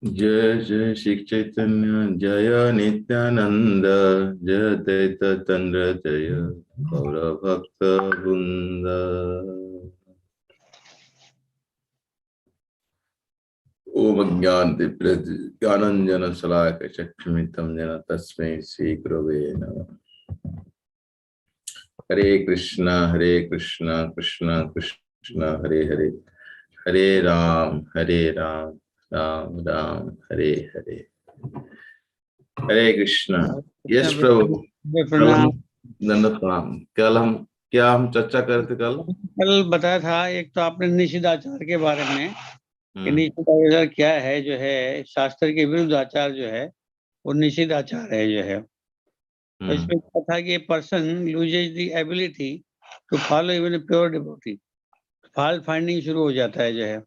जय जय श्री चैतन्य जय नित्यानंद जय दैत चंद्र जय गौर भक्त वृंद। ओम ज्ञानंजन शलाकया चक्षुरुन्मिलितं येन तस्मै श्री गुरवे नमः। हरे कृष्णा कृष्णा कृष्णा हरे हरे, हरे राम राम राम हरे हरे। हरे कृष्णा। यस प्रभु। प्रणाम। दंडवत प्रणाम। क्या हम चर्चा कर रहे थे कल? कल बताया था, एक तो आपने निषिद्धाचार के बारे में कि निषिद्धाचार क्या है, जो है शास्त्र के विरुद्ध आचार जो है वो निषिद्धाचार है जो है। तो इसमें क्या था कि person loses the ability to follow even pure devotee, fault finding शुरू हो जाता है जो है।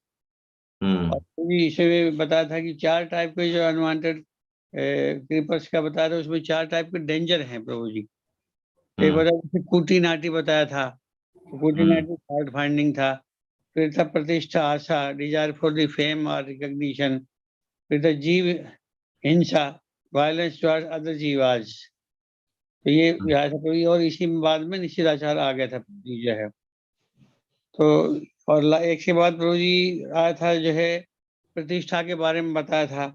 और भी इसमें बताया था कि 4 टाइप के जो अनवांटेड क्रीपर्स का बताया था, उसमें 4 टाइप के डेंजर हैं प्रभु जी। एक बताया, कूटी नाटी बताया था, कूटी नाटी फॉल्ट फाइंडिंग था। फिर था प्रतिष्ठा आशा, डिजायर फॉर द फेम और रिकॉग्निशन। फिर था जीव हिंसा, वायलेंस टुवर्ड्स अदर जीवाज। तो ये यहाँ से और इसी में बाद में निषिद्धाचार आ गया था प्रभु जी जो है। तो और एक के बाद प्रभु जी आया था जो है, प्रतिष्ठा के बारे में बताया था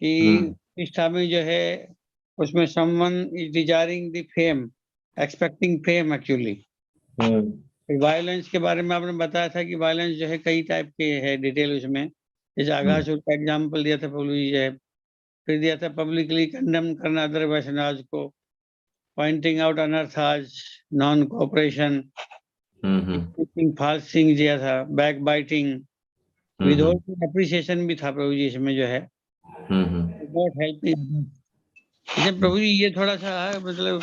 कि प्रतिष्ठा में जो है उसमें someone is desiring the fame, expecting fame actually. Violence के बारे में आपने बताया था कि वायलेंस जो है कई टाइप के है, डिटेल उसमें। जैसे आगासुर का एग्जाम्पल दिया था प्रभु जी जो है। फिर दिया था पब्लिकली कंडेम करना अदर वैष्णव को, pointing out अनर्थाज, non cooperation, false thing दिया था, बैक बाइटिंग, विदहोल्डिंग एप्रिसिएशन भी था प्रभु जी इसमें जो है। Not helping. प्रभु जी ये थोड़ा सा मतलब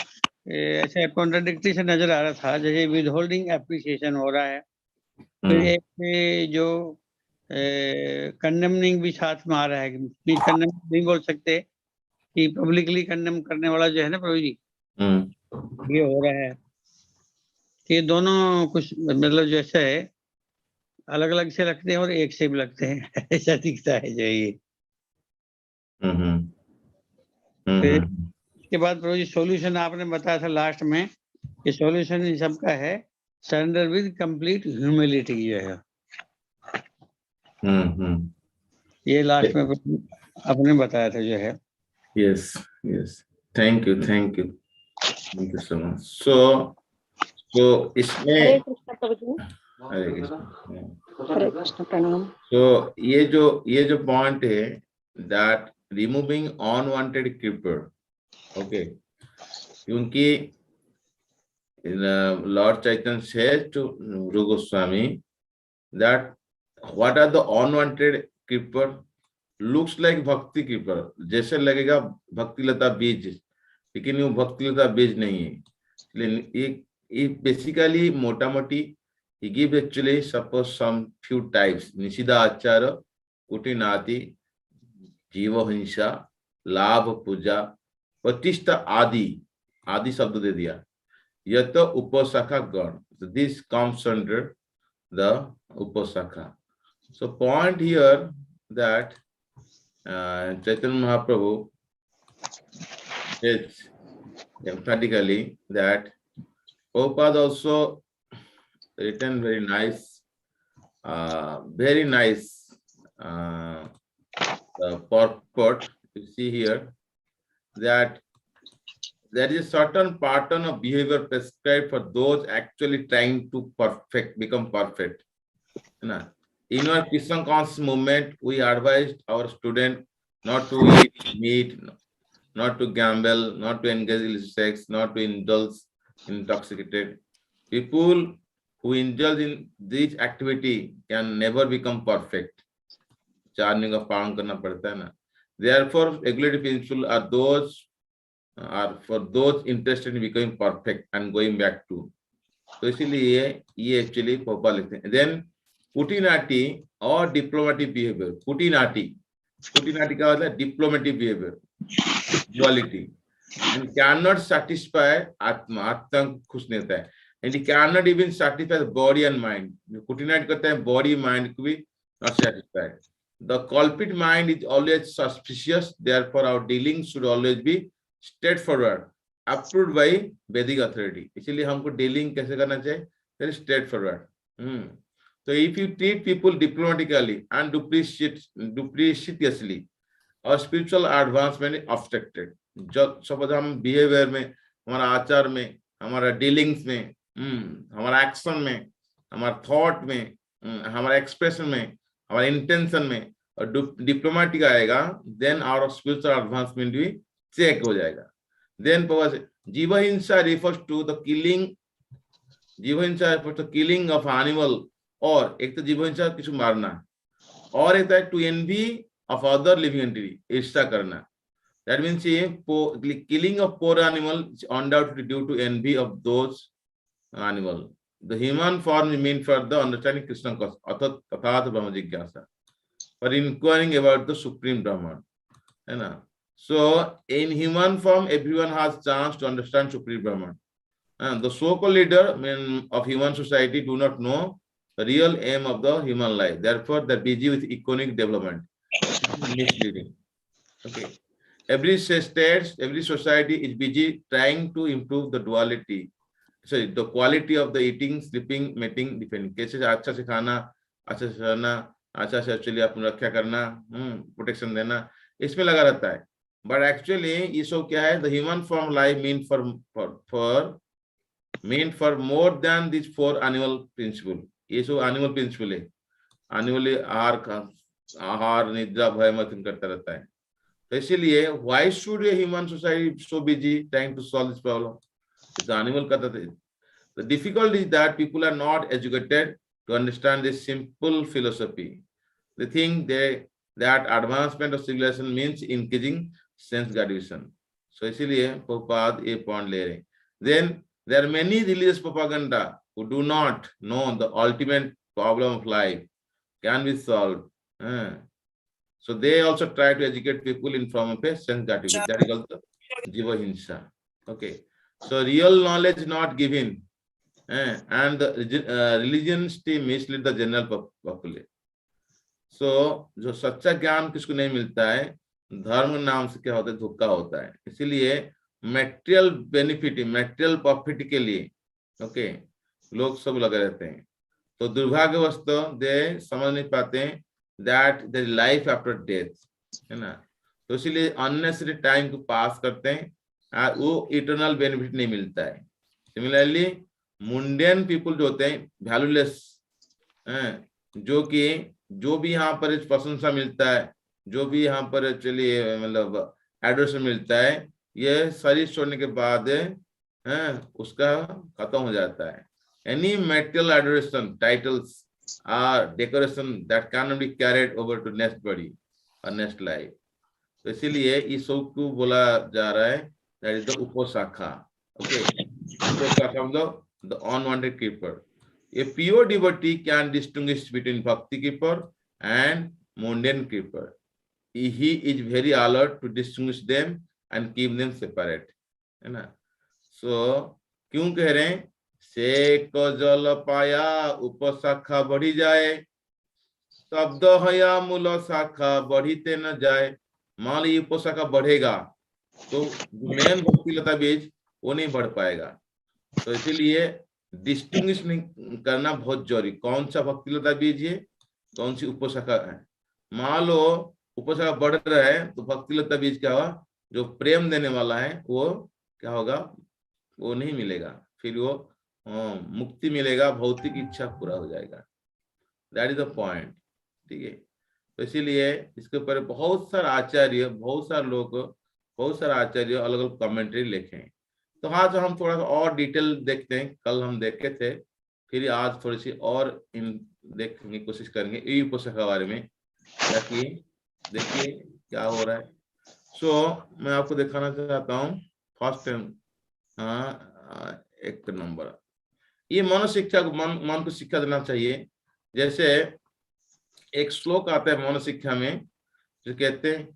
ऐसा कॉन्ट्राडिक्टरी से नजर आ रहा था, जैसे विदहोल्डिंग एप्रिसिएशन हो रहा है, फिर एक जो कंडेमनिंग भी साथ में आ रहा है। कंडेम नहीं बोल सकते कि पब्लिकली कंडेम करने वाला जो है ना प्रभु जी, ये हो रहा है। ये दोनों कुछ मतलब जैसे है अलग अलग से लगते हैं और एक से भी लगते हैं ऐसा दिखता है जो ये। फिर इसके बाद प्रभु जी सॉल्यूशन आपने बताया था लास्ट में, कि सॉल्यूशन इन सबका है सरेंडर विद कंप्लीट ह्यूमिलिटी जो है। ये लास्ट में आपने बताया था जो है। Yes yes, thank you so much. So इसमें हरे कृष्ण प्रभु जी। हरे कृष्ण। हरे कृष्ण प्रणाम। तो ये जो पॉइंट है, that removing unwanted creeper, okay, क्योंकि lord Chaitanya says to Rupa Goswami that what are the unwanted creeper? Looks like भक्ति क्रीपर, जैसे लगेगा भक्ति लता बीज, लेकिन वो भक्ति लता बीज नहीं है। ये बेसिकली मोटा मोटी he give actually suppose some few types: निषिद्ध आचार, कुटिनाति, जीव हिंसा, लाभ पूजा, प्रतिष्ठा आदि शब्द दे दिया। यत उपशाखा गण, this comes under the upasakha. So point here that Chaitanya Mahaprabhu says emphatically that Prabhupada also written very nice purport. You see here that there is a certain pattern of behavior prescribed for those actually trying to become perfect. In our Krishna conscious movement, we advised our students not to eat meat, not to gamble, not to engage in sex, not to indulge in intoxicated. People who indulge in this activity can never become perfect. चार नियम का पालन करना पड़ता है ना. Therefore, regulative principles are for those interested in becoming perfect and going back to. तो इसीलिए ये एक्चुअली पोपा लिखते हैं. Then कुटिनाटी और डिप्लोमेटिक बिहेवियर. कुटिनाटी का मतलब diplomatic behaviour, quality, and cannot satisfy आत्मा खुश नहीं होता है, and it cannot even satisfy the body and mind. कुटिनाटी करता है बॉडी माइंड को भी not satisfied. The culprit mind is always suspicious. Therefore, our dealings should always be straightforward, approved by Vedic authority. इसलिए हमको dealing कैसे करना चाहिए? Very straightforward. So if you treat people diplomatically and depreciatiously, our spiritual advancement is obstructed. जब suppose हम behavior में, हमारा आचार में, हमारा dealings में, हमारा action में, हमारा thought में, हमारा expression में, हमारा intention में और diplomatic आएगा, then our spiritual advancement भी check हो जाएगा. Then जीव हिंसा refers to the killing, जीव हिंसा refers to killing of animal, और एक तो जीव हिंसा किसी मारना, और एक है to envy of other living entity, ईर्ष्या करना. That means killing of poor animal is undoubtedly due to envy of those animal. The human form is meant for the understanding Krishna consciousness, अर्थात ब्रह्म जिज्ञासा, for inquiring about the supreme Brahman. है ना? So in human form, everyone has chance to understand supreme Brahman. And the so-called leader of human society do not know the real aim of the human life. Therefore, they're busy with economic development. Misleading. Okay. Every state, every society is busy trying to improve the duality. Sorry, the quality of the eating, sleeping, mating, defending. कैसे अच्छा से खाना, अच्छा से रहना, अच्छा से actually अपनी रक्षा करना, protection देना, इसमें लगा रहता है. But actually ये सब क्या है? The human form life meant for more than these four animal principle. ये सब animal principle है. Animally आहार निद्रा भय मैथुन करता रहता है. तो इसीलिए why should a human society be so busy trying to solve this problem? It's the animal kata. The difficulty is that people are not educated to understand this simple philosophy. They think that advancement of civilization means increasing sense gratification. So इसीलिए Prabhupada ये point ले रहे. Then there are many religious propaganda who do not know the ultimate problem of life can be solved. So they also try to educate people in form of a sense gratification. That is called jiva hinsa. Okay. So real knowledge not given, and the religion still mislead the general populace. So जो सच्चा ज्ञान किसको नहीं मिलता है, धर्म नाम से क्या होता है, धोखा होता है. इसीलिए मेटेरियल बेनिफिट, मेटेरियल प्रॉफिट के लिए ओके लोग सब लगे रहते हैं. तो दुर्भाग्यवश दे समझ नहीं पाते that there is life after death, है ना. तो इसीलिए अननेसेसरी टाइम को पास करते हैं और वो इटर्नल बेनिफिट नहीं मिलता है. सिमिलरली मुंडेन पीपल जो होते हैं वैल्यूलेस, जो कि जो भी यहाँ पर प्रशंसा मिलता है, जो भी यहाँ पर चलिए मतलब एडोरेशन मिलता है, ये शरीर छोड़ने के बाद उसका खत्म हो जाता है. Any material adoration, titles, or decoration that cannot be carried over to next body or next life. तो इसीलिए इस सब को बोला जा रहा है that is the uposakha. Okay, uposakha मतलब the unwanted keeper. A pure devotee can distinguish between bhakti keeper and mundane keeper. He is very alert to distinguish them and keep them separate. है ना. So क्यों कह रहे हैं से को जल पाया उपशाखा बढ़ी जाए, शब्द हया मूल शाखा बढ़ीते न जाए. मान ली उपशाखा बढ़ेगा तो मेन भक्ति लता बीज वो नहीं बढ़ पाएगा. तो इसीलिए डिस्टिंग्विश नहीं करना बहुत जरूरी, कौन सा भक्ति लता बीज है, कौन सी उपशाखा है. मान लो उपशाखा बढ़ रहा है तो भक्ति लता बीज क्या हुआ, जो प्रेम देने वाला है वो क्या होगा, वो नहीं मिलेगा, फिर वो मुक्ति मिलेगा, भौतिक इच्छा पूरा हो जाएगा. That is the point. ठीक है. तो इसीलिए इसके ऊपर बहुत सारे आचार्य, बहुत सारे लोग, बहुत सारे आचार्य अलग अलग कमेंट्री लिखे हैं. तो आज हम थोड़ा सा और डिटेल देखते हैं. कल हम देखे थे, फिर आज थोड़ी सी और इन देखने की कोशिश करेंगे ई पुस्तक के बारे में, ताकि देखिए क्या हो रहा है. सो मैं आपको दिखाना चाहता हूँ फर्स्ट एक नंबर. ये मन शिक्षा को मन को शिक्षा देना चाहिए. जैसे एक श्लोक आता है मन शिक्षा में जो कहते हैं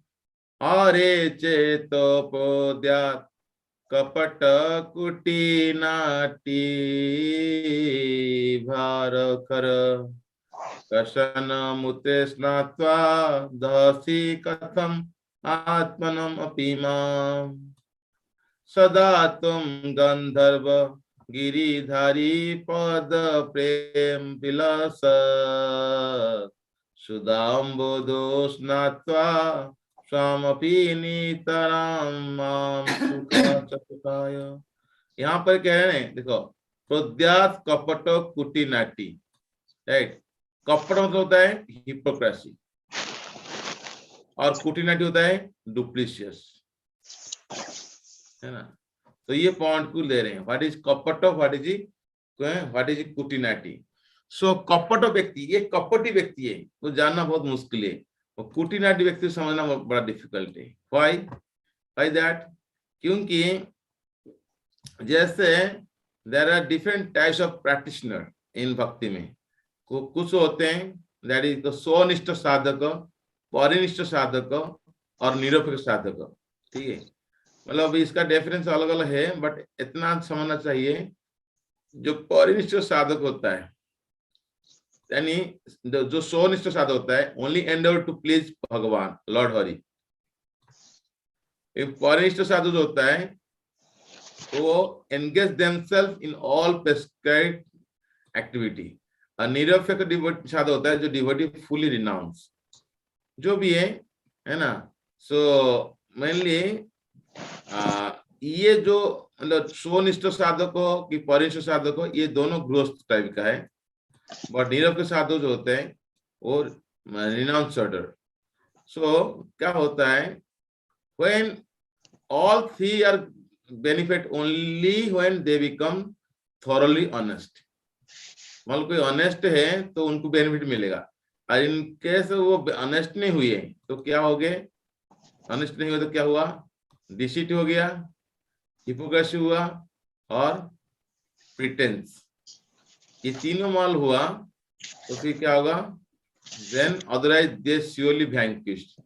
अरे चेतोपोद्या कपट कुटी नाटी भार कर कशनमुते स्नात्वा दहसि कथम आत्मनम अपि माम् सदा तुम गंधर्व गिरिधारी पद प्रेम विलास सुदाम्बोधो स्नात्वा स्वामपि नितरां मां सुखाय। यहाँ पर कह रहे हैं, देखो, प्रोद्यात कपट कुटी नाटी, राइट। कपट मतलब होता है हिपोक्रेसी और कुटीनाटी होता है डुप्लीशियस, है ना। तो ये पॉइंट को ले रहे हैं, व्हाट इज कपट, व्हाट इज कुटीनाटी। सो कपट व्यक्ति, ये कपटी व्यक्ति है, वो जानना बहुत मुश्किल है। वो कुटीनाटी व्यक्ति समझना बड़ा डिफिकल्ट है। व्हाई दैट, क्योंकि जैसे there are different types of practitioner in bhakti में। कुछ होते हैं दैट इज स्वनिष्ठ साधक, परिनिष्ठ साधक और निरपेक्ष साधक, ठीक है। मतलब इसका डिफरेंस अलग अलग है, बट इतना समझना चाहिए, जो परिनिष्ठ साधक होता है, यानी जो स्वनिष्ठ साधक होता है, ओनली एंडेवर टू प्लीज भगवान लॉर्ड हरि। परिनिष्ठ साधु जो होता है, वो engage themselves in all prescribed activity. और निरपेक्ष साधु होता है जो डिवोटी फुली रिनाउंस, जो भी है ना। सो मेनली ये जो मतलब स्वनिष्ठ साधक हो कि परिनिष्ठ साधक हो, ये दोनों गृहस्थ टाइप का है। बट निरपेक्ष साधक जो होते हैं वो रिनाउंसर। सो क्या होता है, when all three are benefit only when they become thoroughly honest। मतलब कोई ऑनेस्ट है तो उनको बेनिफिट मिलेगा, और इन केस वो ऑनेस्ट नहीं हुए तो क्या हो गए, ऑनेस्ट नहीं हुए तो क्या हुआ, डिसीट हो गया, हिपोक्रेसी हुआ और प्रिटेंस। ये तीनों माल हुआ तो फिर क्या होगा, then otherwise they surely vanquished।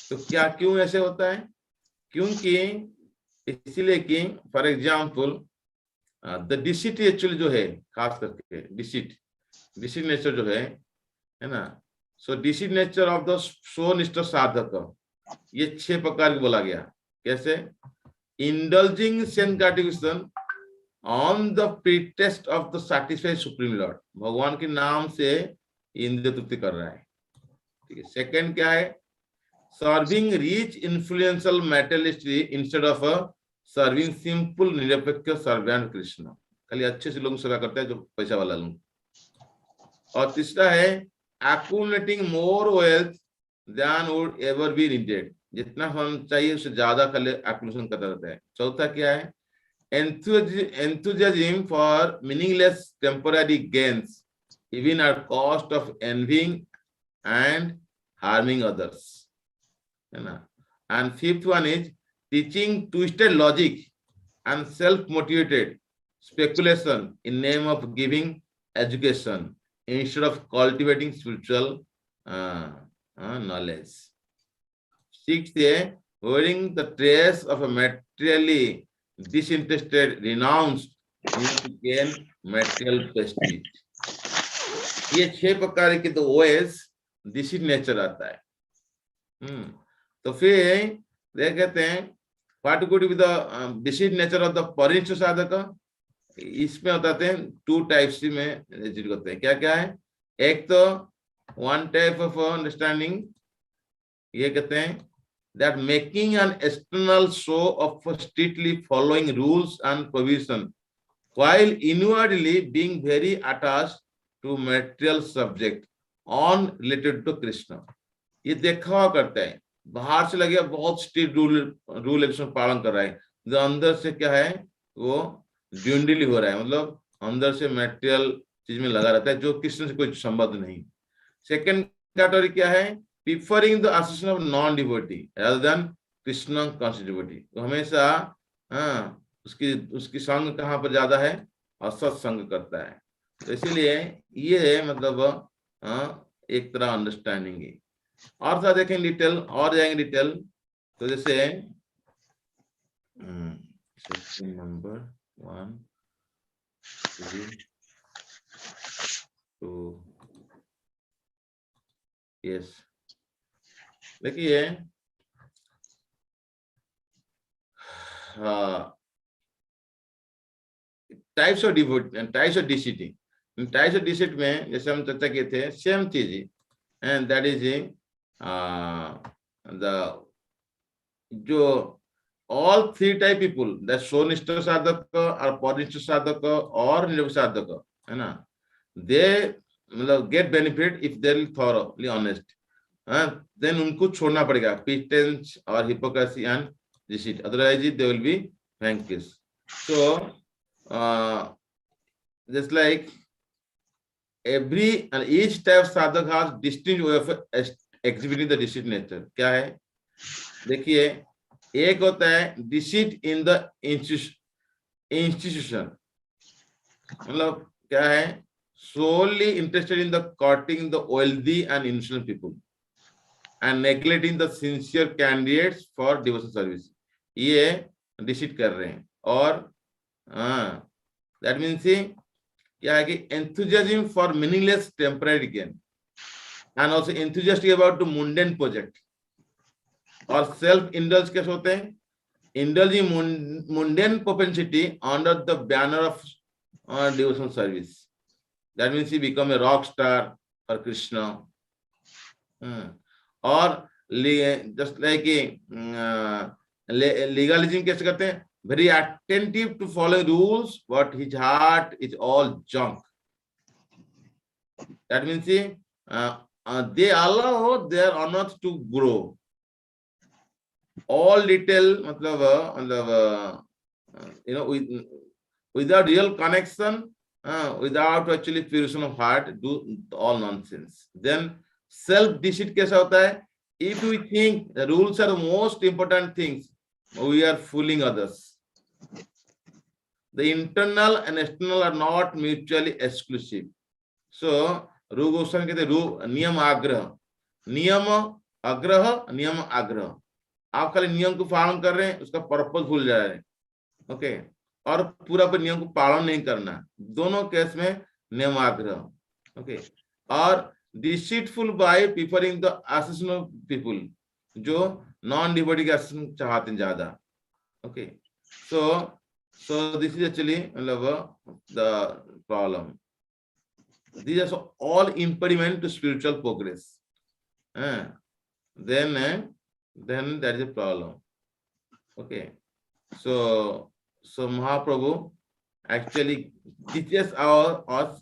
तो क्या क्यों ऐसे होता है, क्योंकि इसलिए कि for example the deceit actually जो है, खास करके डिसीट नेचर जो है ना। सो डिसीट नेचर ऑफ द स्वनिष्ठ साधक, ये 6 प्रकार की बोला गया। कैसे, indulging sense gratification on the pretest of the satisfied supreme Lord, भगवान के नाम से इंद्रिय तृप्ति कर रहा है, ठीक है। सेकंड क्या है, serving rich influential materialistically instead of serving simple निरपेक्ष सर्वेंट कृष्ण, खाली अच्छे से लोगों की सेवा करता है जो पैसा वाला लोग। और तीसरा है accumulating more wealth than would ever be needed, जितना हम चाहिए उससे ज्यादा खाली एक्यूमुलेशन करता रहता है। चौथा क्या है, enthusiasm for meaningless temporary gains even at cost of envying and harming others, है ना। And fifth one is teaching twisted logic and self-motivated speculation in name of giving education instead of cultivating spiritual knowledge. Sixth, wearing the trace of a materially disinterested, renounced to gain material prestige। ये 6 प्रकार के तो OS deceit nature आता है। तो फिर देख कहते हैं what could be the deceit nature of the परिनिष्ठ साधक। इसमें बताते हैं 2 टाइप्स में डिसीट करते हैं। क्या क्या है, एक तो वन टाइप ऑफ अंडरस्टैंडिंग, ये कहते हैं that making an external show of strictly following rules and provision while inwardly being very attached to material subject on related to Krishna। ये देखा करता है, बाहर से लगे बहुत स्ट्रिक्ट रूल एक्शन पालन कर रहा है, जो अंदर से क्या है वो ड्यूंडली हो रहा है, मतलब अंदर से मेटेरियल चीज में लगा रहता है जो कृष्ण से कोई संबंध नहीं। सेकंड कैटेगरी क्या है, preferring the association of non-devotee rather than Krishna conscious devotee। तो हमेशा उसकी संग कहाँ पर ज्यादा है, और सत्संग करता है। तो इसीलिए ये है मतलब एक तरह अंडरस्टैंडिंग है। और था देखें डिटेल, और जाएंगे डिटेल। तो जैसे सेक्शन नंबर 1 2. Yes. देखिए types of devotee types of deceit types of deceit में जैसे हम चर्चा किए थे सेम चीज एंड दैट इज द जो all three type people that स्वनिष्ठ साधक और परिनिष्ठ साधक और निर्भर साधक है ना they मतलब get benefit if they are thoroughly honest then उनको छोड़ना पड़ेगा pretense और hypocrisy and deceit otherwise they will be vanquished so just like every and each type of sadhak has distinct way of exhibiting the deceit nature क्या है देखिए एक होता है डिसीट इन द इंस्टीट्यूशन मतलब क्या है solely interested in the courting the wealthy and influential people and neglecting the sincere candidates for devotional service ये डिसीट कर रहे हैं और दैट मीन्स क्या है कि enthusiasm for meaningless temporary gain and also enthusiastic about the mundane project और self indulge कैसे होते हैं indulging mundane propensity under the banner of devotional service that means he become a rock star or Krishna और just like legalism कैसे करते हैं very attentive to follow rules but his heart is all junk that means they allow their honor to grow all detail मतलब you know without real connection without actually purification of heart do all nonsense then self deceit कैसा होता है if we think the rules are the most important things we are fooling others the internal and external are not mutually exclusive so रू गोस्वामी कहते नियम आग्रह नियम आग्रह आप खाली नियम को पालन कर रहे हैं उसका पर्पस भूल जा रहे हैं ओके और पूरा पर नियम को पालन नहीं करना दोनों केस में नियम आग्रह ओके और deceitful by preferring the association of people जो नॉन डिवोटी का एसोसिएशन चाहते हैं ज्यादा okay so this is actually मतलब the problem these are all impediment to spiritual progress then there is a problem okay so Mahaprabhu actually teaches us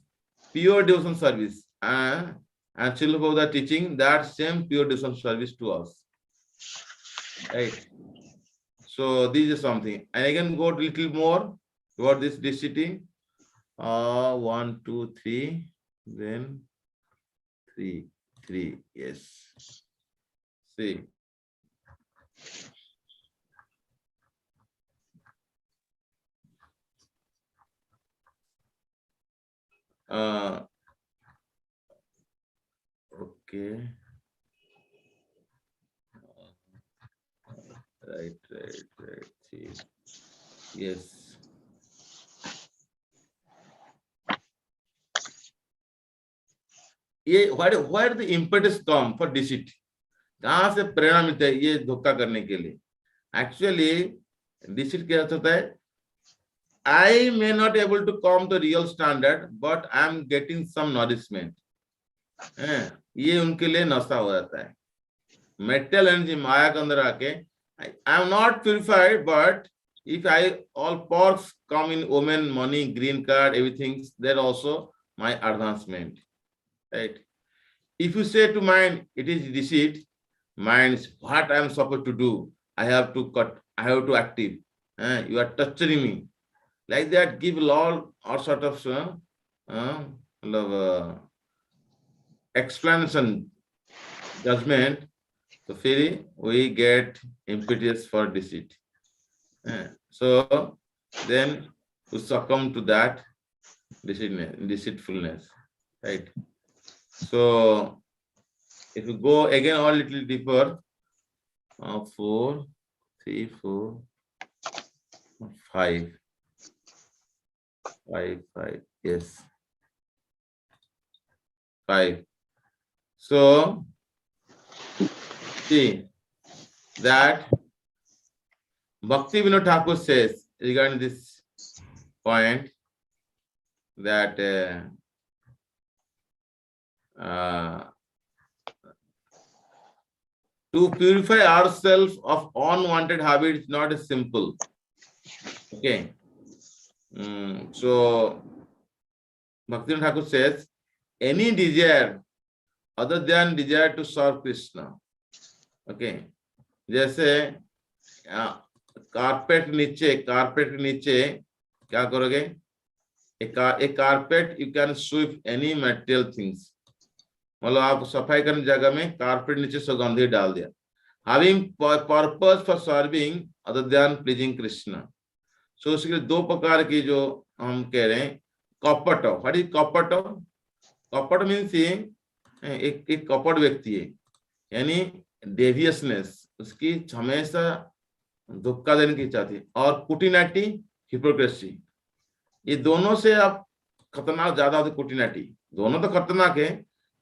pure devotion service and Srila Prabhupada teaching that same pure devotion service to us right so this is something and I can go a little more about this deceit 1 2 3 then 3 yes see okay right see yes ये where the impetus come for deceit कहां से प्रेरणा मिलता है ये धोखा करने के लिए एक्चुअली डिसीट क्या होता है I may not able to come to real standard but I am getting some nourishment ये उनके लिए नशा हो जाता है मेटल एनर्जी माया के अंदर आके I am not purified but if I all perks come in women money green card everything there also my advancement right if you say to mind it is deceit mind what I am supposed to do I have to cut I have to active you are torturing me like that give all sort of explanation judgment so we get impetus for deceit so then we succumb to that deceitfulness right so if you go again a little deeper 4 3 4 5 yes 5. So see that Bhakti Vinod Thakur says regarding this point that to purify ourselves of unwanted habits is not simple. Okay. So Bhakti Vinod Thakur says any desire other than desire to serve Krishna. Okay. जैसे carpet नीचे क्या करोगे? एक carpet you can sweep any material things, मतलब आप सफाई करने जगह में कारपेट नीचे सुगंधी डाल दिया. Having purpose for serving other than pleasing Krishna. So उसके लिए दो प्रकार की जो हम कह रहे हैं, कपट. What is कपट? कपट मीन्स एक कपट व्यक्ति है, यानी डेवियसनेस, उसकी हमेशा धोखा देने की इच्छा थी. और कुटिनाटी, हिपोक्रेसी, ये दोनों से आप खतरनाक ज्यादा होती. कुटिनाटी दोनों तो खतरनाक है,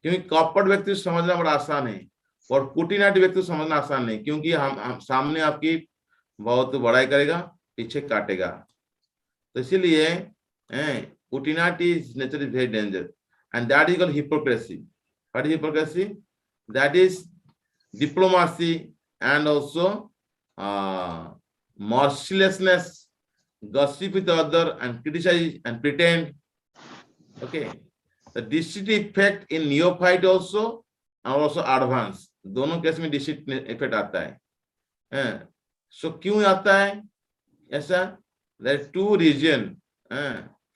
क्योंकि कपट व्यक्ति समझना बड़ा आसान है और कुटिनाटी व्यक्ति समझना आसान नहीं, क्योंकि हम सामने आपकी बहुत बड़ाई करेगा, पीछे काटेगा. तो इसीलिए कुटिनाटी nature is very danger and that is called hypocrisy. What is hypocrisy? That is diplomacy and also mercilessness, gossip with the other and criticize and pretend. Okay, the deceit effect in neophyte also and also advance, दोनों case में deceit effect आता है. So क्यों आता है ऐसा? There are two reasons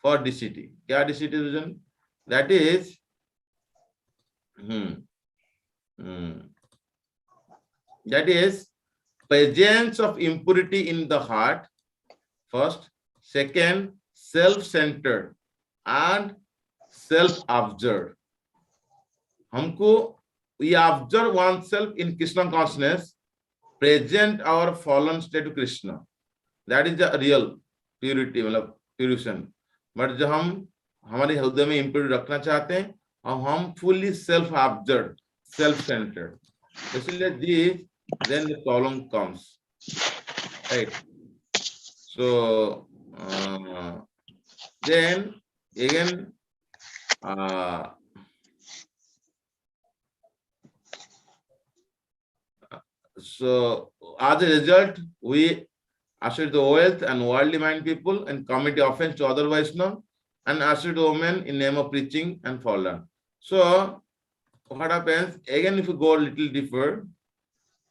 for deceit. क्या deceit reason? That is that is presence of impurity in the heart first, second self-centered and self-absorbed. हमको we observe oneself in Krishna consciousness, present our fallen state to Krishna. That is the real purity, मतलब purification. But जब हम हमारे हृदय में impurity रखना चाहते हैं और हम fully self-absorbed, self-centered, इसलिए then the problem comes, right? So then again so as a result we assert the wealth and worldly mind people and commit offense to other Vaishnava and assert women in name of preaching and fall down. So what happens again if you go a little deeper?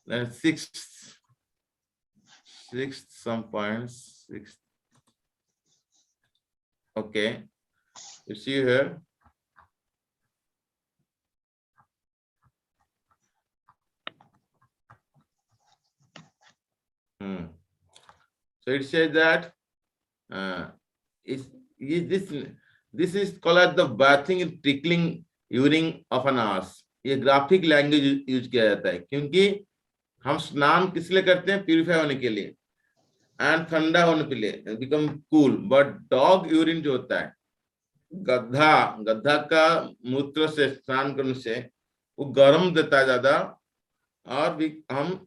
Then sixth some points. Sixth. Okay, you see here. So it says that this is called as the bathing and trickling urine of an ass. ये graphic language use किया जाता है, क्योंकि हम स्नान किस लिए करते हैं? प्यूरिफाई होने के लिए एंड ठंडा होने के लिए, become cool. But dog urine जो होता है, गधा का मूत्र से स्नान करने से वो गर्म देता है ज्यादा और हम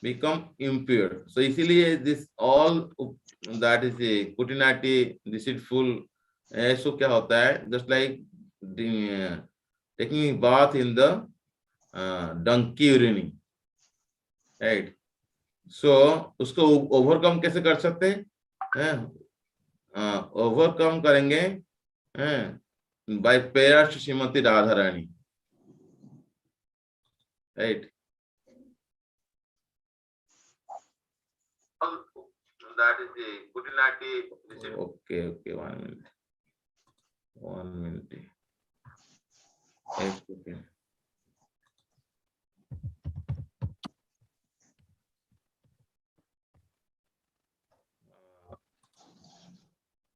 become impure. So इसीलिए this all that is a कुटिनाटी, deceitful, ऐसो क्या होता है? Just like taking a bath in the donkey urine, right? So उसको ओवरकम कैसे कर सकते हैं? ओवरकम करेंगे by prayers Shrimati Radha Rani, right? That is the kutinati. Okay, 1 minute. 1 minute. Okay.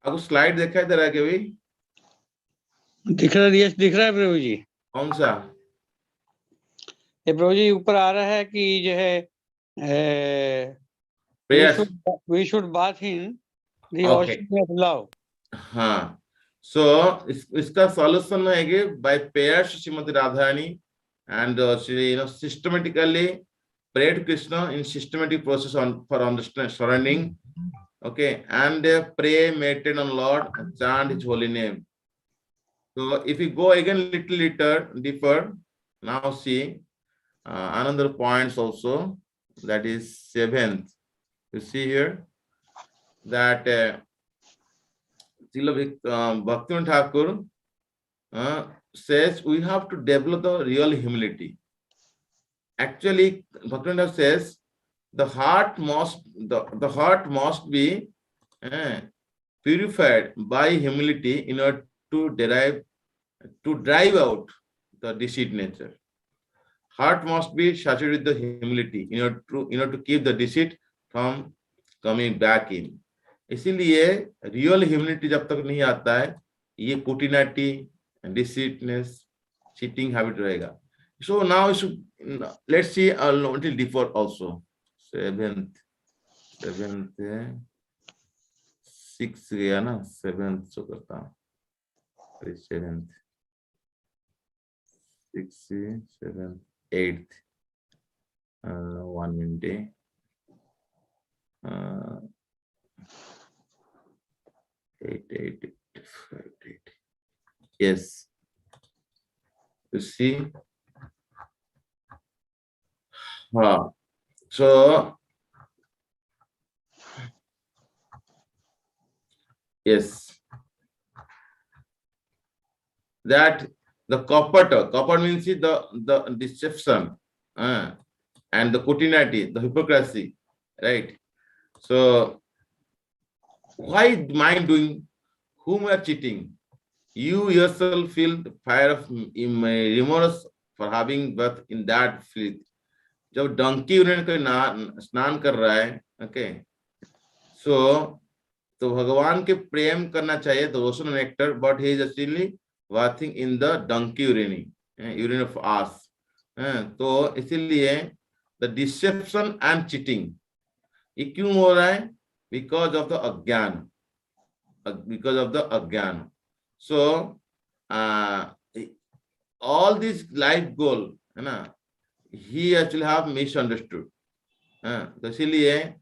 आपको स्लाइड देखा है इधर आके भी? दिख रहा है, दिख रहा है प्रभु जी. कौन सा? ये प्रभु जी ऊपर आ रहा है कि जो है we should bath in the ocean of love. हाँ, So इसका solution है कि by pairs Srimati Radharani and she systematically pray to Krishna in systematic process for understanding surrendering. Okay, and pray, meditate on Lord, and chant His holy name. So if we go again little deeper, now see another points also, that is seventh. You see here that Bhaktivinoda Thakur says we have to develop the real humility. Actually, Bhaktivinoda says the heart must be purified by humility in order to drive out the deceit nature. Heart must be saturated with the humility in order to keep the deceit from coming back in. इसीलिए real humility जब तक नहीं आता है, ये कुटिनाटी, डिसीटनेस, cheating habit रहेगा. So now let's see a little deeper also. Seventh, six गया ना, seventh जो करता हूँ, seventh, six, seventh, eighth, 1 minute. 8. Yes. You see? So, yes. That the copper means the deception and the kutinati, the hypocrisy, right? So, why mind doing? Whom are cheating? You yourself feel the fire of remorse for having birth in that filth. जब डंकी उन्हें स्नान कर रहा है, okay, so तो भगवान के प्रेम करना चाहिए, the ocean nectar, but he is actually bathing in the donkey urine of us. तो इसीलिए the deception and cheating, ये क्यों हो रहा है? Because of the अज्ञान. So all this life goal, है ना, he actually have misunderstood. तो इसीलिए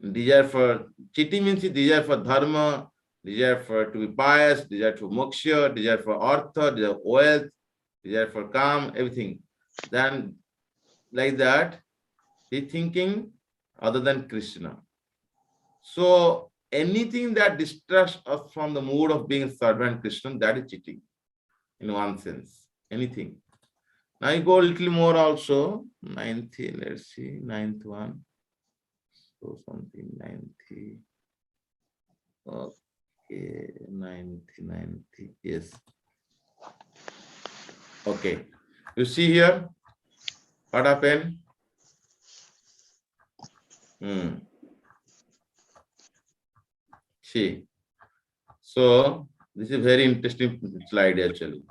desire for cheating means desire for dharma, desire for to be pious, desire for moksha, desire for artha, desire for wealth, desire for calm, everything. Then like that, he thinking other than Krishna. So anything that distracts us from the mood of being a servant Krishna, that is cheating in one sense. Anything. Now you go a little more also. 9th, let's see, 9th one. So something 9th. Okay, 9th, yes. Okay. You see here what happened? See. So this is very interesting slide actually.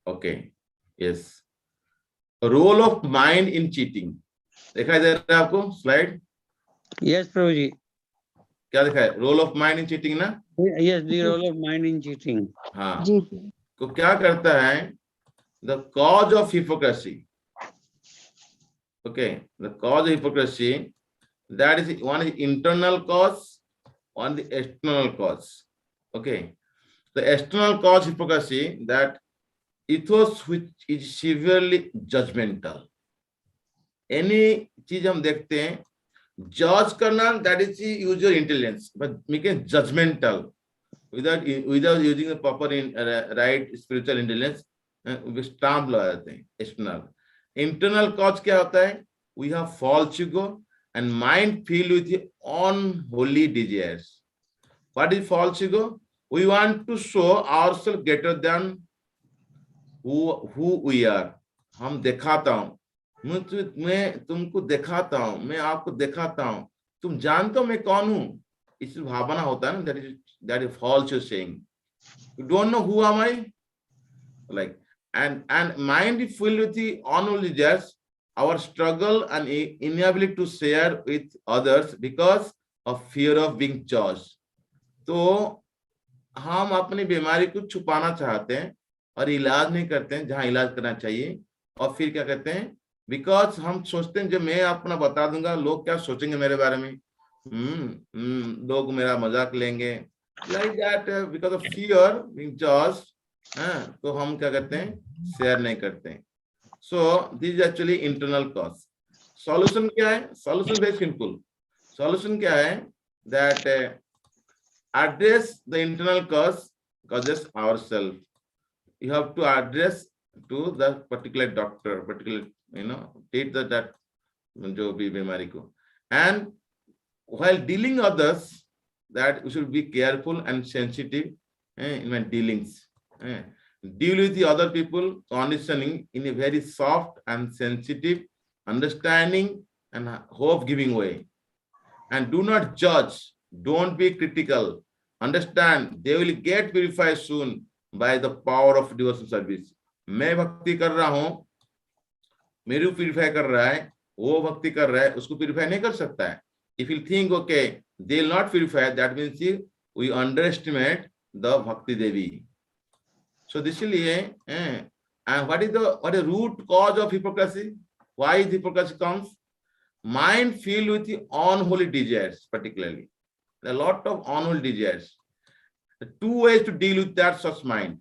Okay. Yes. Role of mind in cheating. दिखाई दे रहा है आपको slide? Yes प्रभु जी. क्या दिखा है? Role of mind in cheating ना? Yes, the role of mind in cheating. हाँ. जी. तो क्या करता है? The cause of hypocrisy. Okay, the cause of hypocrisy, that is one is internal cause, one is external cause. Okay, the external cause hypocrisy, that ethos which is severely judgmental. Any चीज हम देखते हैं, judge करना, that is user intelligence, but making judgmental without using the proper right spiritual intelligence, stamp लगा देते हैं. External. Internal cause क्या होता है? We have false ego and mind feel with unholy desires. What is false ego? We want to show ourself greater than who we are. हम दिखाता हूं, मैं तुमको दिखाता हूं, मैं आपको दिखाता हूं, तुम जानते हो मैं कौन हूं. इस भावना होता है ना, that is false you saying. You don't know who am I, like. And mind filled with the unholy desires, our struggle and inability to share with others because of fear of being judged. So हम अपनी बीमारी को छुपाना चाहते हैं और इलाज नहीं करते हैं जहां इलाज करना चाहिए। और फिर क्या कहते हैं, बिकॉज हम सोचते हैं जब मैं अपना बता दूंगा लोग क्या सोचेंगे मेरे बारे में, लोग मेरा मजाक लेंगे, like that, because of fear being judged, तो हम क्या करते हैं, शेयर नहीं करते हैं। सो this is actually internal cause. Solution क्या है? Solution very simple. सॉल्यूशन क्या है? That address the internal causes ourselves. You have to address to the particular doctor, particular, treat that जो भी बीमारी को, and while dealing others, that we should be careful and sensitive in my dealings. Deal with the other people conditioning in a very soft and sensitive, understanding and hope giving way. And do not judge, don't be critical. Understand, they will get purified soon by the power of devotional service. मैं भक्ति कर रहा हूं, मेरे को purify कर रहा है, वो भक्ति कर रहा है, उसको प्यूरिफाई नहीं कर सकता है. If you think, okay, they will not purify, that means we underestimate the Bhakti Devi. So this is and what is the root cause of hypocrisy? Why is hypocrisy comes? Mind filled with the unholy desires, particularly. There are a lot of unholy desires. The two ways to deal with that such mind.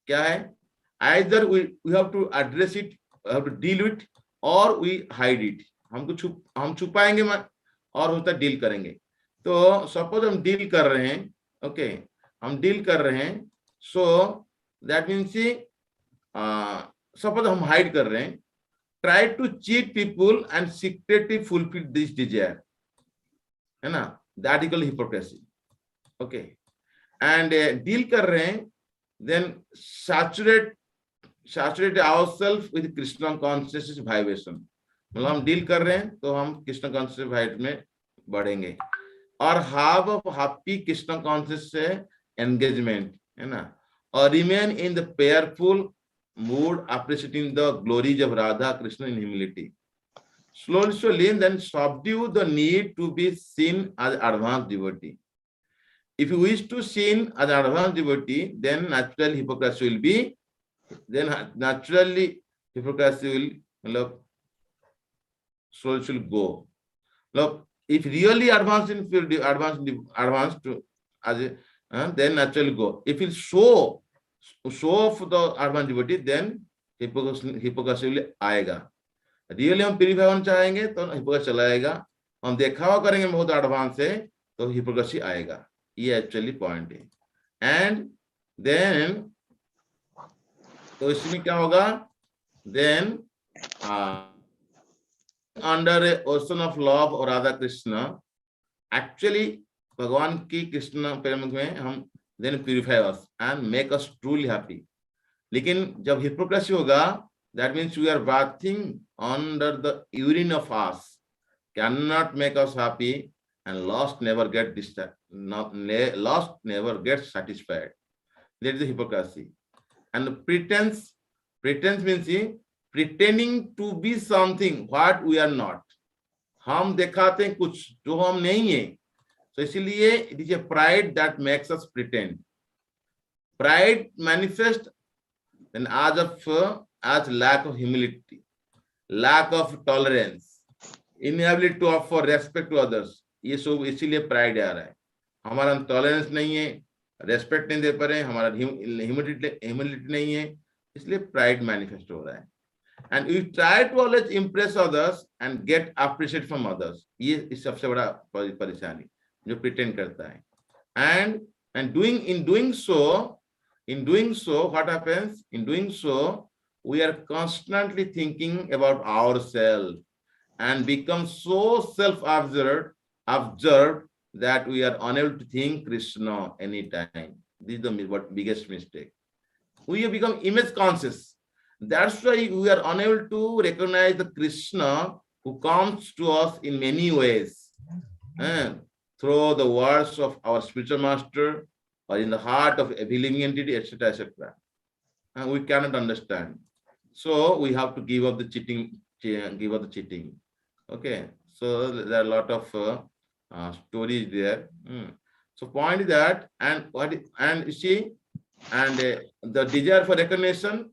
क्या है? Either we have to address it, have to deal with it, or we hide it. हम छुपाएंगे और होता deal करेंगे. तो suppose हम deal कर रहे हैं, ओके, हम डील कर रहे हैं, सो दैट मीन्स सपोज हम हाइड कर रहे हैं, try to cheat people and secretly fulfill this desire, है ना, that is called hypocrisy. Okay, and deal कर रहे हैं, then saturate ourselves with Krishna consciousness vibration. मतलब हम डील कर रहे हैं तो हम कृष्ण कॉन्शियस वाइब में बढ़ेंगे और have a happy Krishna conscious से एंगेजमेंट, है ना, और remain in the prayerful mood, appreciating the glories of Radha Krishna in humility. Slowly, then subdue the need to be seen as advanced devotee. If you wish to seen as advanced devotee, then naturally hypocrisy will be. Then naturally hypocrisy will, slowly should go. If really advanced in field, advanced to as then naturally go. If it show of the advanced devotee, then hypocrisy will आएगा. Really हम purify होना चाहेंगे तो hypocrisy चला आएगा, हम देखावा करेंगे बहुत एडवांस है तो हिपोक्रेसी आएगा. ये एक्चुअली पॉइंट है. एंड देन तो इसमें क्या होगा, then under a ocean of love और राधा कृष्ण, एक्चुअली भगवान की कृष्ण प्रेम में हम then purify us and make us truly happy. लेकिन जब हिपोक्रेसी होगा, that means we are bathing under the urine of us, cannot make us happy, and lost never get lost never gets satisfied. That is the hypocrisy. And pretense means pretending to be something what we are not. हम दिखाते हैं कुछ जो हम नहीं है. So इसलिए it is a pride that makes us pretend. Pride manifests then as lack of humility, lack of tolerance, inability to offer respect to others. ये सब इसीलिए प्राइड आ रहा है. हमारा टॉलरेंस नहीं है, रेस्पेक्ट नहीं दे पा रहे हैं, हमारा ह्यूमिलिटी नहीं है, इसलिए प्राइड मैनिफेस्ट हो रहा है. And we try to always impress others and get appreciate from others. ये इस सबसे बड़ा परेशानी जो प्रिटेंड करता है. एंड in doing so, what happens? In doing so, we are constantly thinking about ourselves and become so self-observed that we are unable to think Krishna anytime. This is the biggest mistake. We have become image conscious. That's why we are unable to recognize the Krishna who comes to us in many ways. Through the words of our spiritual master, or in the heart of a living entity, etc., etc. And we cannot understand. So we have to give up the cheating. Okay. So there are a lot of stories there. So point is that, and you see, and the desire for recognition,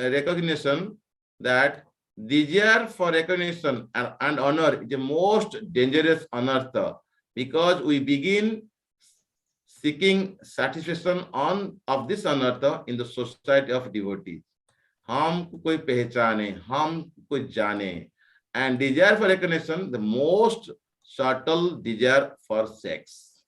recognition, that desire for recognition and honor is the most dangerous anartha, because we begin seeking satisfaction of this anartha in the society of devotees. हम कोई पहचाने, हम कोई जाने, and desire for recognition, the most subtle desire for sex,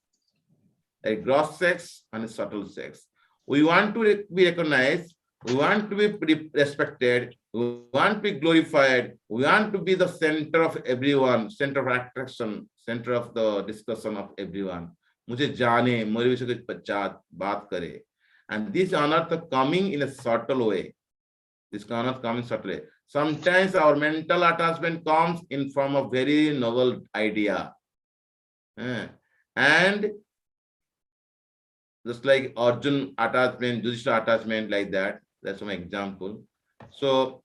a gross sex and a subtle sex. We want to be recognized, we want to be respected, we want to be glorified, we want to be the center of everyone, center of attraction, center of the discussion of everyone. मुझे जाने, मेरे विषय कुछ बात करे, and this anartha coming in a subtle way. This cannot come in subtly. Sometimes our mental attachment comes in form of very novel idea. And just like Arjun attachment, Yudhishthira attachment, like that. That's one example. So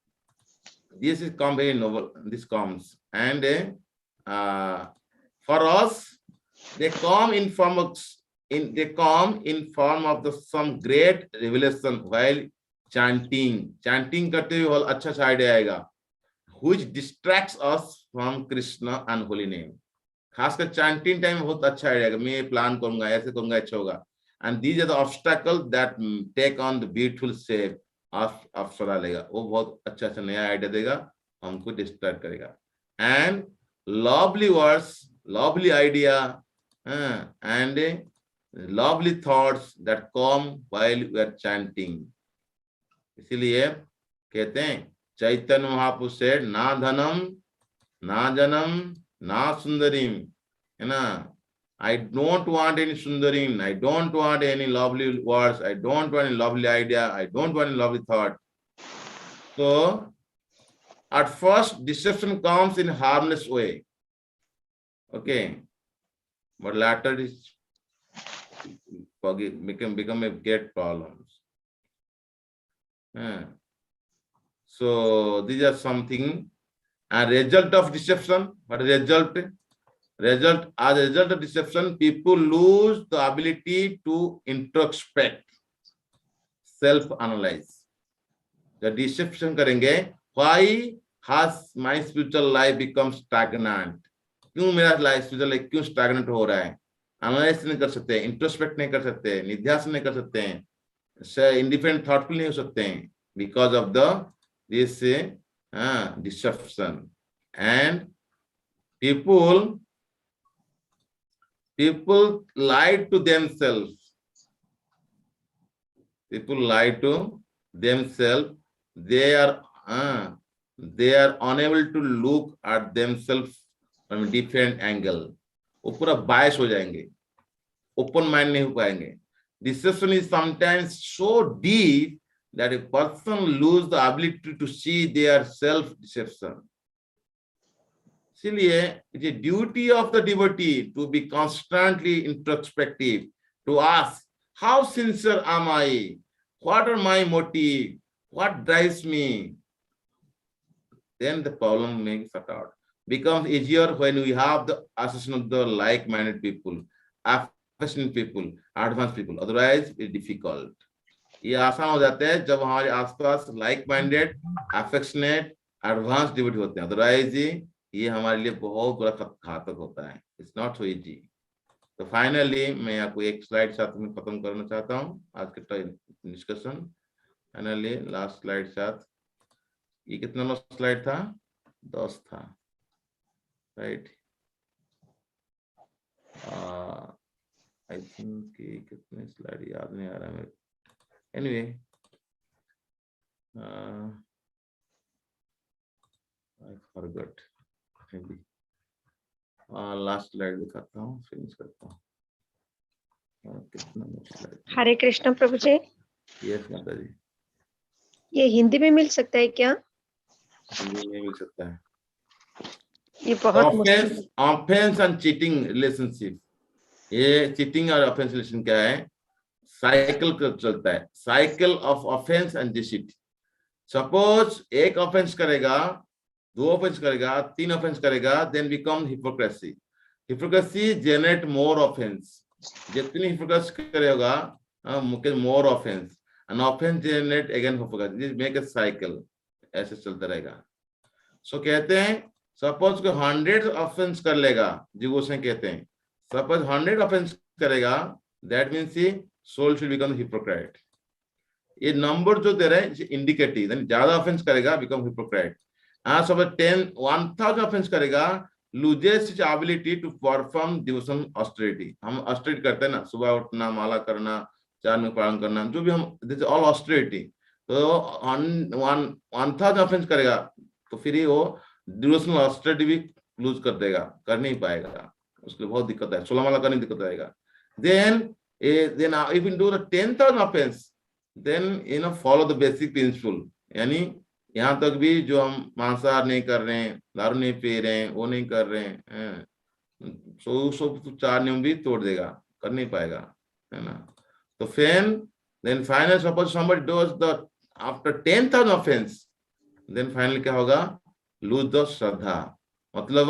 this is come very novel. This comes. And for us, they come in form of some great revelation while chanting करते हुए बहुत अच्छा सा idea आएगा, which distracts us from Krishna and holy name. खासकर chanting time में बहुत अच्छा आइडिया आएगा, मैं प्लान करूंगा, ऐसे करूंगा, अच्छा होगा. And these are the obstacles that take on the beautiful shape of अप्सरा लेगा, वो बहुत अच्छा सा नया आइडिया देगा, हमको distract करेगा. And lovely words, lovely idea, and lovely thoughts that come while we are chanting. इसीलिए कहते हैं चैतन्य महापुरुष से ना धनम ना जनम ना सुंदरीम, है ना. I don't want any sundarim, I don't want any lovely words, I don't want any lovely idea, I don't want any lovely thought. So at first deception comes in harmless way, okay, but later is become a great problems. So these are something. A result of deception. What is result? As a result of deception, people lose the ability to introspect, self-analyze. The deception करेंगे, why has my spiritual life become stagnant? क्यों मेरा life spiritual life क्यों stagnant हो रहा है? Analyze नहीं कर सकते, introspect नहीं कर सकते, निध्यासन नहीं कर सकते हैं, indifferent thoughtful नहीं हो सकते हैं, because of this deception. And people lie to themselves. People lie to themselves. They are unable to look at themselves from a different angle. वो पूरा bias हो जाएंगे, open mind नहीं हो पाएंगे. Deception is sometimes so deep that a person loses the ability to see their self-deception. Isliye, it's a duty of the devotee to be constantly introspective, to ask, how sincere am I? What are my motives? What drives me? Then the problem may sort out. Becomes easier when we have the association of the like-minded people, affectionate people, advanced people. Otherwise, it's difficult. ये आसान हो जाता है जब हमारे आसपास like minded, affectionate, advance devotee होते हैं. अदरवाइज ये हमारे लिए बहुत बड़ा घातक होता है. It's not so easy. तो फाइनली मैं आपको एक स्लाइड साथ में खत्म करना चाहता हूँ आज के डिस्कशन. फाइनली लास्ट स्लाइड साथ, ये कितना नंबर स्लाइड था? 10 था, राइट. आई थिंक कितने स्लाइड याद नहीं आ रहा मेरे. Anyway, I forgot. Maybe. Last slide दिखाता हूँ, finish करता हूँ. कितना slide? हरे कृष्ण प्रभु जी. Yes, माता जी. ये हिंदी में मिल सकता है क्या? हिंदी में मिल सकता है. ये बहुत मुश्किल. Offense and cheating relationship. ये cheating और offense relation क्या है? साइकिल चलता है, cycle of offence and deceit. Suppose एक ऑफेंस करेगा, 2 ऑफेंस करेगा, 3 ऑफेंस करेगा, then become hypocrisy. Hypocrisy generate more offence, जितनी हिपोक्रेसी करेगा more offence, and offence generate again hypocrisy, make a cycle, ऐसे चलता रहेगा। सो कहते हैं सपोज को 100 ऑफेंस कर लेगा, डिवोशन कहते हैं सपोज 100 ऑफेंस करेगा, that means he soul should become hypocrite. ये नंबर जो दे रहे हैं इंडिकेटिव, ज्यादा ऑफेंस करेगा बिकम हिपोक्रेट। सपोज 1000 ऑफेंस करेगा, loses its ability to perform devotion austerity. हम ऑस्टेरिटी करते हैं ना, सुबह उठना, माला करना, 4 में पालन करना, जो भी हम, दिस ऑल ऑस्टेरिटी। तो 1000 ऑफेंस करेगा तो फिर ही वो डिवोशनल ऑस्टेरिटी भी लूज कर देगा, कर नहीं पाएगा, उसके बहुत दिक्कत है, 16 माला करने में दिक्कत आएगा। then if you do the 10,000 offense, then follow the basic principle, यानी यहाँ तक भी जो हम मांसाहार नहीं कर रहे हैं, दारू नहीं पी रहे हैं, वो नहीं कर रहे हैं, तो 4 नियम भी तोड़ देगा, कर नहीं पाएगा, है ना। तो then finally suppose somebody does the after 10,000 offense, then finally क्या होगा, lose the श्रद्धा, मतलब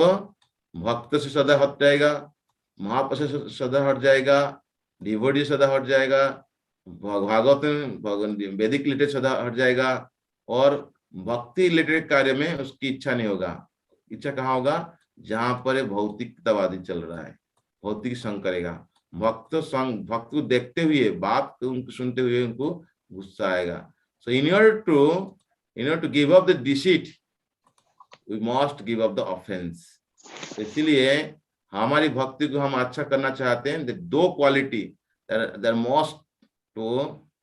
भक्त से श्रद्धा हट जाएगा, महापुरुष से श्रद्धा हट जाएगा, डिवोटी श्रद्धा हट जाएगा, भागवत वैदिक रिलेटेड श्रद्धा हट जाएगा, और भक्ति रिलेटेड कार्य में उसकी इच्छा नहीं होगा। इच्छा कहाँ होगा, जहां पर भौतिकतावादी चल रहा है, भौतिक संग करेगा। भक्त को देखते हुए, बात उनको सुनते हुए उनको गुस्सा आएगा। सो इन order to give up the deceit, we must give up the offense। इसलिए हमारी भक्ति को हम अच्छा करना चाहते हैं, दो quality that most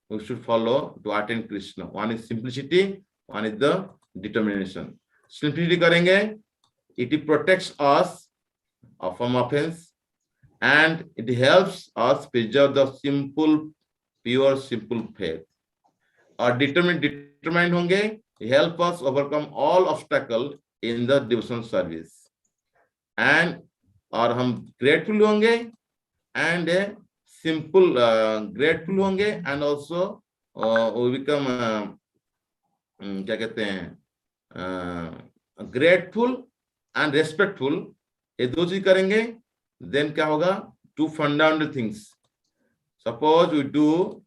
we should follow to attain Krishna. One is simplicity, one is the determination. Simplicity करेंगे, it protects us from offense, and it helps us preserve the simple, pure, simple faith. और determined होंगे, help us overcome all obstacles in the devotional service. And और हम grateful होंगे, and simple grateful होंगे, and also we become क्या कहते हैं, grateful and respectful, ये दो चीज करेंगे, then क्या होगा, two fundamental things. Suppose we do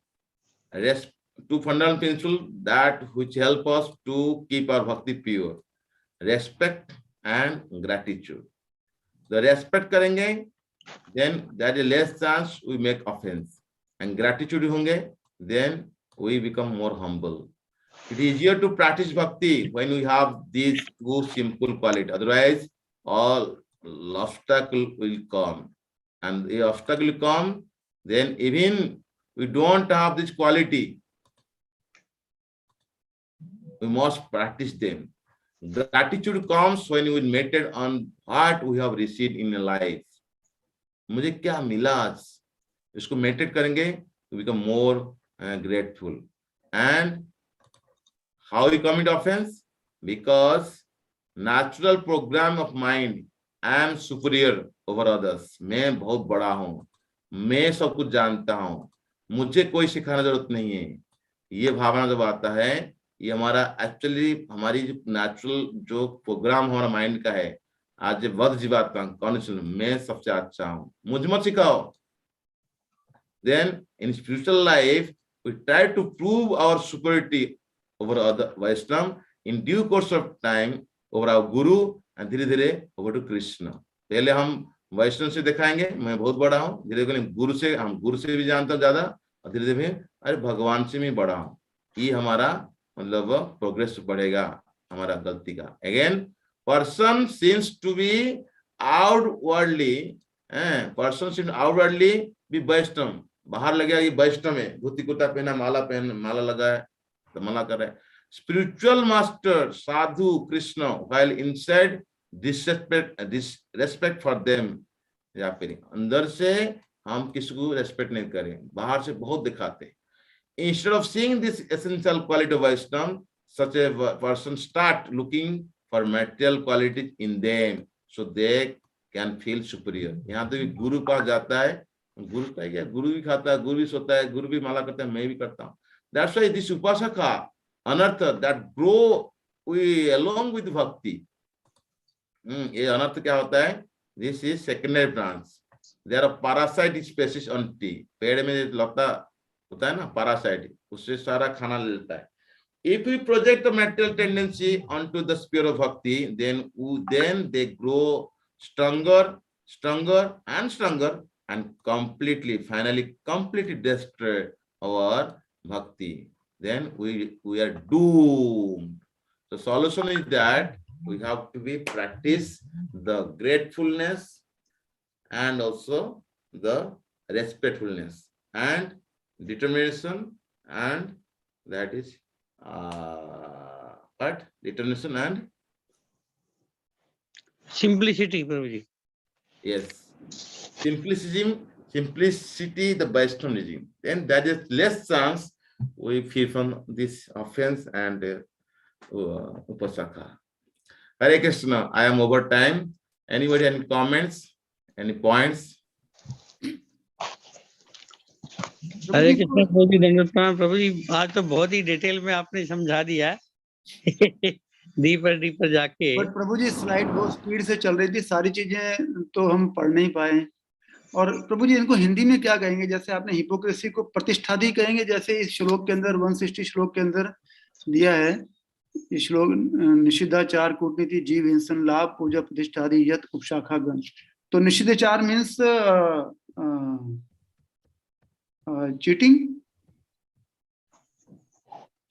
two fundamental principles that which help us to keep our bhakti pure: respect and gratitude. The respect करेंगे, then there is less chance we make offense, and gratitude होंगे, then we become more humble. It is easier to practice bhakti when we have these two simple qualities. Otherwise, all obstacle will come, and the obstacle will come, then even we don't have this quality, we must practice them. Gratitude comes when we meditate on what we have received in life. मुझे क्या मिला आज, इसको meditate करेंगे, to become more grateful. And how we commit offense? Because natural program of mind, I am superior over others. मैं बहुत बड़ा हूँ, मैं सब कुछ जानता हूँ, मुझे कोई सिखाने जरूरत नहीं है। ये भावना जब आता है, ये हमारा एक्चुअली हमारी जो नेचुरल जो प्रोग्राम हमारा माइंड का है, आज वध जीवात्मा कौन, मैं सबसे अच्छा हूँ, मुझ मत सिखाओ। Then in spiritual life we try to prove our superiority over other Vaishnava, in due course of time over our guru, and धीरे धीरे over to Krishna. पहले हम वैष्णव से दिखाएंगे मैं बहुत बड़ा हूँ, धीरे धीरे गुरु से, हम गुरु से भी जानता हूँ ज्यादा, और धीरे धीरे अरे भगवान से भी बड़ा हूँ। ये हमारा मतलब प्रोग्रेस बढ़ेगा हमारा गलती का। Again, person seems to be outwardly, person seems outwardly be Vaishnava, बाहर लगे ये वैष्णव है, धोती कुर्ता पहना, माला लगा है, तो माला कर रहा है। Spiritual master Sadhu Krishna, while inside disrespect for them, या फिर अंदर से हम किसी को रेस्पेक्ट नहीं करें, बाहर से बहुत दिखाते। Instead of seeing this essential quality of Vaishnava, such a person start looking for material qualities in them, so they can feel superior. यहाँ तो गुरु पास जाता है, गुरु का क्या, गुरु भी खाता है, गुरु भी सोता है, गुरु भी माला करता है, मैं भी करता हूँ। That's why this upasaka anartha that grow we along with bhakti. ये अनर्थ क्या होता है, This is secondary branch. There are parasite species on tea. पेड़ में लता होता है ना parasite, उससे सारा खाना लेता है. If we project the material tendency onto the sphere of bhakti, then they grow stronger, and stronger, and finally completely destroy our bhakti. Then we are doomed. The solution is that we have to practice the gratefulness and also the respectfulness and determination, and that is but determination and simplicity, Prabhuji. yes, simplicity, the Vaishnavism. Then that is less chance we feel from this offense and upasaka. Hare Krishna. I am over time. Anybody any comments? Any points? हरे कृष्ण प्रभु जी, धन्यवाद प्रणाम प्रभु जी. आज तो बहुत ही detail में आपने समझा दिया deeper जाके. बट प्रभु जी स्लाइड बहुत स्पीड से चल रही थी, सारी चीजें तो हम पढ़ नहीं पाए. और प्रभु जी इनको हिंदी में क्या कहेंगे? जैसे आपने हिपोक्रेसी को प्रतिष्ठादी कहेंगे, जैसे इस श्लोक के अंदर 160 श्लोक के अंदर दिया है. इस श्लोक निषिद्धाचार, कूटनीति, जीव हिंसन, लाभ, पूजा, प्रतिष्ठादी, यत, उपशाखा, गण. तो निषिद्धाचार मीन्स चीटिंग.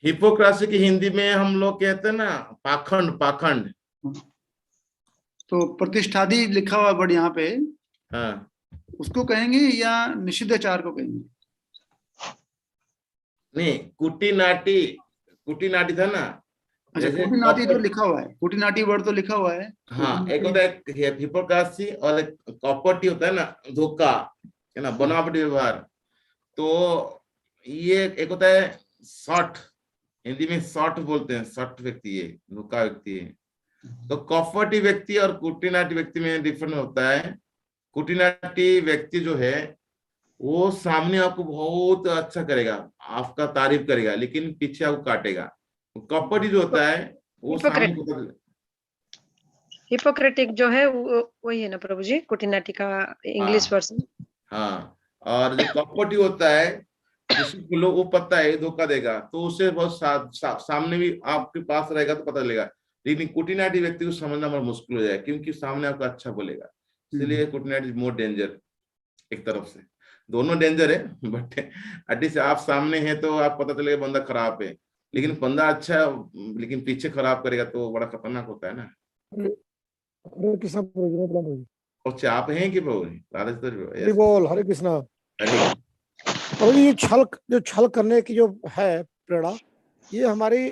हिपोक्रेसी की हिंदी में हम लोग कहते हैं ना पाखंड. तो प्रतिष्ठादी लिखा हुआ बड़ यहाँ पे. हाँ. उसको कहेंगे या निषिद्धाचार को कहेंगे? नहीं, कुटीनाटी था ना. अच्छा, कुटीनाटी तो लिखा हुआ है, कुटीनाटी वर्ड तो लिखा हुआ है. हाँ, एक होता है हिपोक्रेसी और एक कपटी होता है ना, धोखा है ना, बनावटी व्यवहार. तो ये एक होता है सॉट, हिंदी में सॉट बोलते हैं, सॉट व्यक्ति है, धोखा व्यक्ति है. तो कपटी व्यक्ति और कुटीनाटी व्यक्ति में डिफरेंस होता है. कुटीनाटी व्यक्ति जो है वो सामने आपको बहुत अच्छा करेगा, आपका तारीफ करेगा, लेकिन पीछे आपको काटेगा. कपटी जो होता है वो सामने हिपोक्रेटिक जो है वही है ना प्रभु जी, कुटीनाटी का इंग्लिश वर्जन. हाँ, और जो कपटी होता है किसी लोग वो पता है धोखा देगा, तो उसे बहुत सामने भी आपके पास रहेगा तो पता चलेगा. लेकिन कुटीनाटी व्यक्ति को समझना बहुत मुश्किल हो जाएगा, क्योंकि सामने आपको अच्छा बोलेगा. इसलिए कुटीनाटी मोर डेंजर. एक तरफ से दोनों डेंजर है, बट एटलीस्ट आप सामने हैं तो आप पता चलेगा बंदा खराब है, लेकिन बंदा अच्छा लेकिन पीछे खराब करेगा तो बड़ा खतरनाक होता है ना. हरे कृष्णा प्रभु जी. और आप हैं कि प्रभु जी? हरि बोल. हरे कृष्णा प्रभु जी. जो छल करने की जो है प्रेरणा, ये हमारी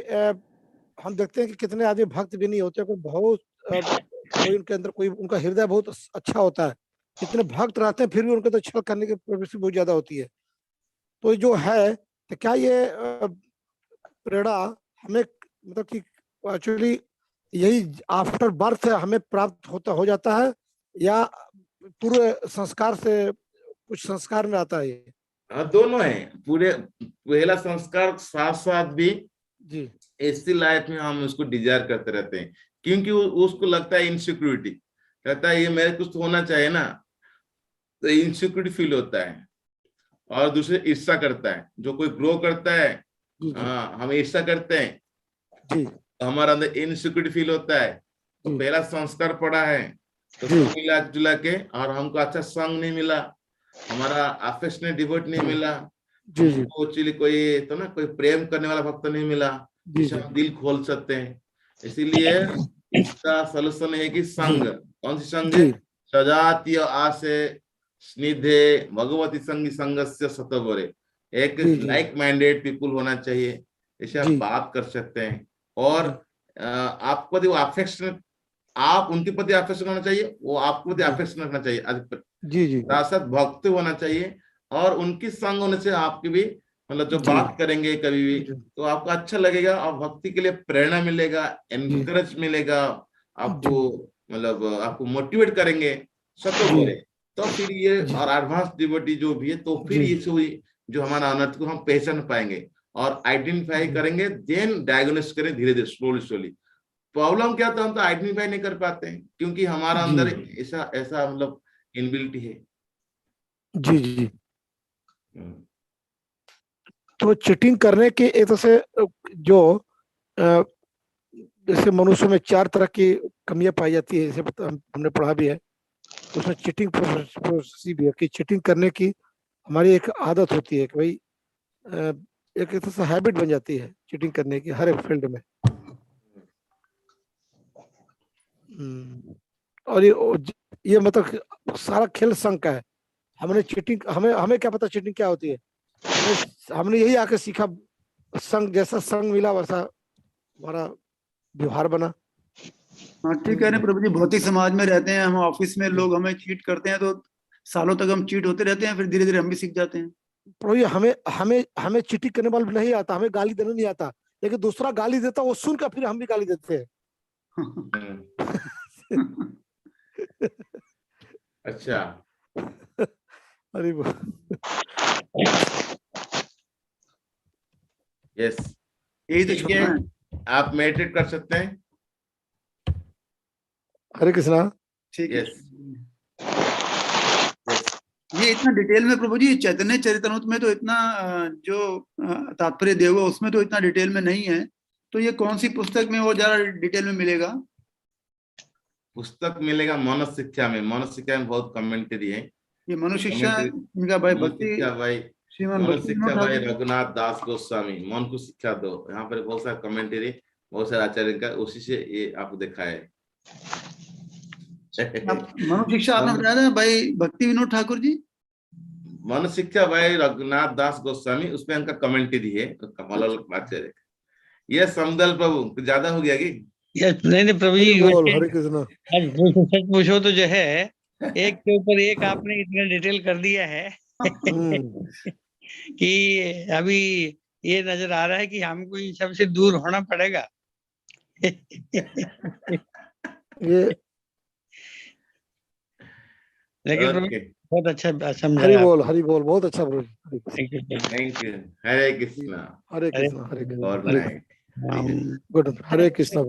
हम देखते हैं कि कितने आदमी भक्त भी नहीं होते, बहुत कोई उनके अंदर कोई उनका हृदय बहुत अच्छा होता है, कितने भक्त रहते हैं फिर भी उनके तो छल करने की प्रवृत्ति बहुत ज्यादा होती है. तो जो है तो क्या ये प्रेरणा हमें मतलब कि एक्चुअली यही आफ्टर बर्थ हमें प्राप्त हो जाता है, या पूरे संस्कार से कुछ संस्कार में आता है? ये दोनों है. पूरे पहला संस्कार साथ साथ भी जी ऐसी लाइफ में हम उसको डिजायर करते रहते हैं, क्योंकि उसको लगता है इनसिक्योरिटी, कहता है ये मेरे कुछ तो होना चाहिए ना, तो इनसिक्योरिटी फील होता है. और दूसरे ईर्ष्या करता है. जो कोई ग्रो करता है, हाँ, हम ईर्ष्या करते हैं जी, हमारे अंदर इनसिक्योरिटी फील होता है. तो पहला संस्कार पड़ा है तो मिला जुला के, और हमको अच्छा संग नहीं मिला, हमारा अफेक्शनेट डिवोट नहीं मिला, एक्चुअली कोई तो ना कोई प्रेम करने वाला भक्त नहीं मिला जिसे हम दिल खोल सकते हैं. इसीलिए इसका सलूशन है कि संग. कौन सी संग है? सजातीय आसे स्निधे भगवती संगी संगस्य सतोरे. एक लाइक माइंडेड पीपुल होना चाहिए, इसे आप बात कर सकते हैं. और आपको वो अफेक्शन, आप उनके प्रति अफेक्शन होना चाहिए, वो आपको प्रति अफेक्शन रखना चाहिए. साथ भक्त होना चाहिए, और उनकी संग होने से आपकी भी मतलब जो बात करेंगे कभी भी तो आपको अच्छा लगेगा, और भक्ति के लिए प्रेरणा मिलेगा, एनकरेज मिलेगा आपको, मतलब आपको मोटिवेट करेंगे सतोरे. तो फिर ये और एडवांस डिवोटी जो भी है, तो फिर ये जो हमारा अनर्थ को हम पहचान पाएंगे और आइडेंटिफाई करेंगे, देन डायग्नोस करें धीरे धीरे, स्लोली. प्रॉब्लम क्या, तो हम तो आइडेंटिफाई नहीं कर पाते हैं क्योंकि हमारा जी। अंदर ऐसा ऐसा मतलब इनबिल्टी है। जी जी। तो चीटिंग करने की एक तरह से जो अ, जैसे मनुष्य में 4 तरह की कमियां पाई जाती है, जैसे हमने पढ़ा भी है, उसमें चीटिंग प्रोसेस भी है कि चीटिंग करने की हमारी एक आदत होती है कि भाई एक तरह से हैबिट बन जाती है चीटिंग करने की हर एक फील्ड में। और ये मतलब सारा खेल संघ का है। हमने चीटिंग, हमें हमें क्या पता चीटिंग क्या होती है, हमने यही आके सीखा, संघ जैसा संघ मिला वैसा हमारा व्यवहार बना। हाँ ठीक है ना प्रभु जी, भौतिक समाज में रहते हैं हम, ऑफिस में लोग हमें चीट करते हैं तो सालों तक हम चीट होते रहते हैं, फिर धीरे धीरे हम भी सीख जाते हैं। तो ये हमें हमें हमें चीटिंग करने वाला नहीं आता, हमें गाली देना नहीं आता, लेकिन दूसरा गाली देता वो सुनकर फिर हम भी गाली देते हैं। अच्छा, अरे यस, यही तो ठीक है, छोड़ना है। आप मेडिटेट कर सकते हैं। हरे कृष्णा। ठीक है। यस, ये इतना डिटेल में प्रभु जी चैतन्य चरितमृत में तो इतना जो तात्पर्य दिया हुआ उसमें तो इतना डिटेल में नहीं है, तो ये कौन सी पुस्तक में वो ज्यादा डिटेल में मिलेगा? पुस्तक मिलेगा मनुष्य शिक्षा में। मनुष्य शिक्षा में बहुत कमेंट्री है। ये मनुष्य शिक्षा कमेंट्री, इनका भाई मनुष्य भक्ति, शिक्षा भाई, श्रीमान मनुष्य भक्ति विनोद शिक्षा भाई ठाकुर जी। रघुनाथ दास गोस्वामी, मन को शिक्षा दो, यहाँ पर बहुत सारा कमेंट्री, बहुत सारे आचार्य का, उसी से ये आपको देखा है। मनुष्य शिक्षा आपने बताया था भाई भक्ति विनोद ठाकुर जी। मनुष्य शिक्षा भाई रघुनाथ दास गोस्वामी, उसमें उनका कमेंट्री है, कमल आचार्य। ये समदल प्रभु कुछ ज्यादा हो गया कि? नहीं नहीं प्रभु जी, हरि बोल, वैसे हरे कृष्णा। अब सच पूछो तो जो है एक के ऊपर एक आपने इतना डिटेल कर दिया है कि अभी ये नजर आ रहा है कि हमको इन सब से दूर होना पड़ेगा। ये लेकिन प्रभु ओके, बहुत अच्छा हरि समझाया बोल, आपने। हरि बोल, बहुत अच्छा प्रभु ji, Hare Krishna. Thank you, thank you, Hare Krishna, Hare अरे कृष्णा, हरे कृष्णा, और हरे नाइट। कृष्णा। गुड, हरे कृष्णा।